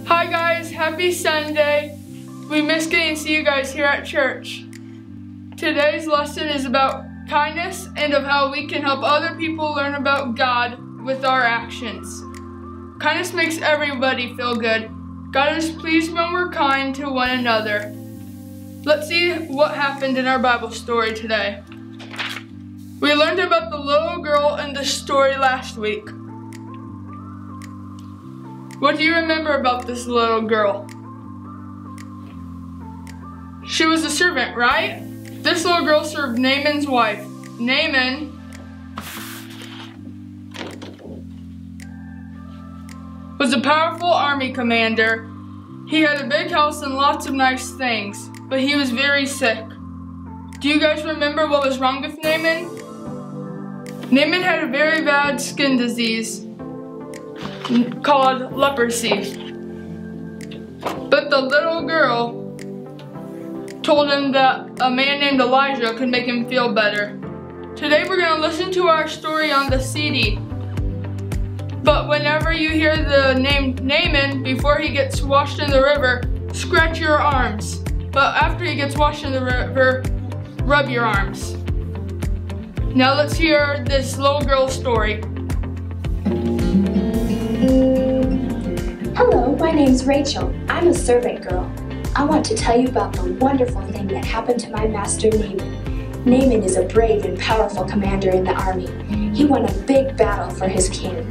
Hi guys, happy Sunday. We miss getting to see you guys here at church. Today's lesson is about kindness and of how we can help other people learn about God with our actions. Kindness makes everybody feel good. God is pleased when we're kind to one another. Let's see what happened in our Bible story today. We learned about the little girl in the story last week. What do you remember about this little girl? She was a servant, right? This little girl served Naaman's wife. Naaman was a powerful army commander. He had a big house and lots of nice things, but he was very sick. Do you guys remember what was wrong with Naaman? Naaman had a very bad skin disease called leprosy. But the little girl told him that a man named Elijah could make him feel better. Today we're going to listen to our story on the CD. But whenever you hear the name Naaman before he gets washed in the river, scratch your arms. But after he gets washed in the river, rub your arms. Now let's hear this little girl's story. Hello, my name's Rachel. I'm a servant girl. I want to tell you about the wonderful thing that happened to my master Naaman. Naaman is a brave and powerful commander in the army. He won a big battle for his king.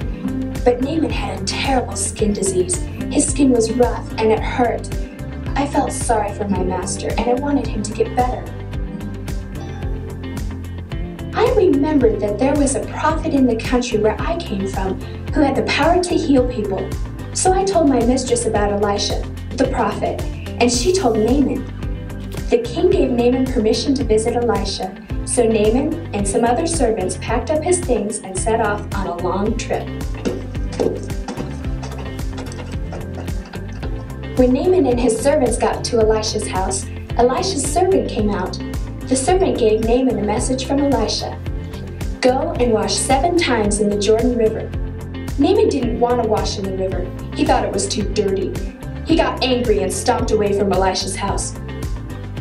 But Naaman had a terrible skin disease. His skin was rough and it hurt. I felt sorry for my master and I wanted him to get better. I remembered that there was a prophet in the country where I came from who had the power to heal people. So I told my mistress about Elisha, the prophet, and she told Naaman. The king gave Naaman permission to visit Elisha, so Naaman and some other servants packed up his things and set off on a long trip. When Naaman and his servants got to Elisha's house, Elisha's servant came out. The servant gave Naaman a message from Elisha. Go and wash 7 times in the Jordan River. Naaman didn't want to wash in the river. He thought it was too dirty. He got angry and stomped away from Elisha's house.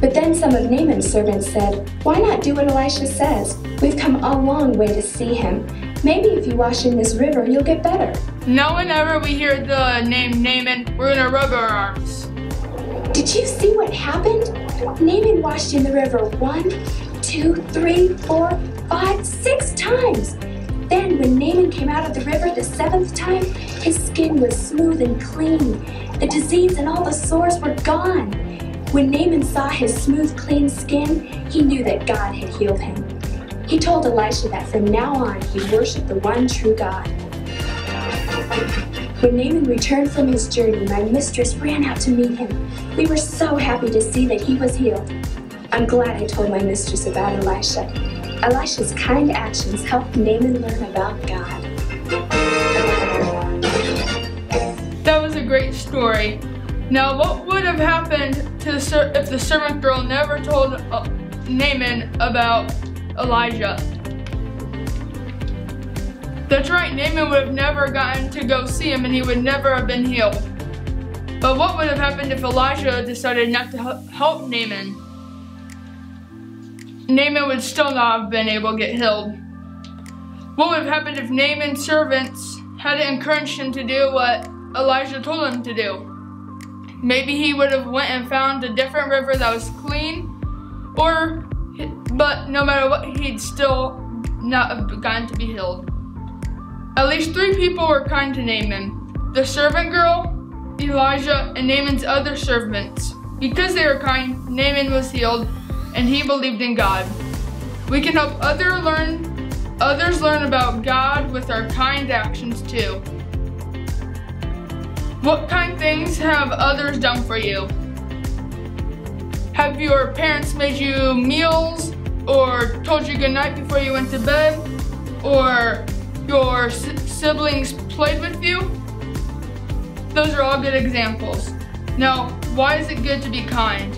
But then some of Naaman's servants said, "Why not do what Elisha says? We've come a long way to see him. Maybe if you wash in this river, you'll get better." Now whenever we hear the name Naaman, we're going to rub our arms. Did you see what happened? Naaman washed in the river 1, 2, 3, 4, 5, 6 times. Then when Naaman came out of the river the 7th time, his skin was smooth and clean. The disease and all the sores were gone. When Naaman saw his smooth, clean skin, he knew that God had healed him. He told Elisha that from now on he'd worship the one true God. When Naaman returned from his journey, my mistress ran out to meet him. We were so happy to see that he was healed. I'm glad I told my mistress about Elisha. Elisha's kind actions helped Naaman learn about God. That was a great story. Now what would have happened to if the servant girl never told Naaman about Elijah? That's right, Naaman would have never gotten to go see him and he would never have been healed. But what would have happened if Elijah decided not to help Naaman? Naaman would still not have been able to get healed. What would have happened if Naaman's servants hadn't encouraged him to do what Elijah told him to do? Maybe he would have went and found a different river that was clean, but no matter what, he'd still not have gotten to be healed. At least 3 people were kind to Naaman: the servant girl, Elijah, and Naaman's other servants. Because they were kind, Naaman was healed, and he believed in God. We can help others learn about God with our kind actions too. What kind things have others done for you? Have your parents made you meals, or told you goodnight before you went to bed, or your siblings played with you? Those are all good examples. Now, why is it good to be kind?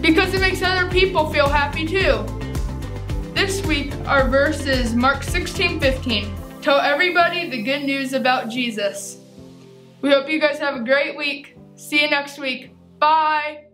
Because it makes other people feel happy too. This week, our verse is Mark 16:15. Tell everybody the good news about Jesus. We hope you guys have a great week. See you next week. Bye.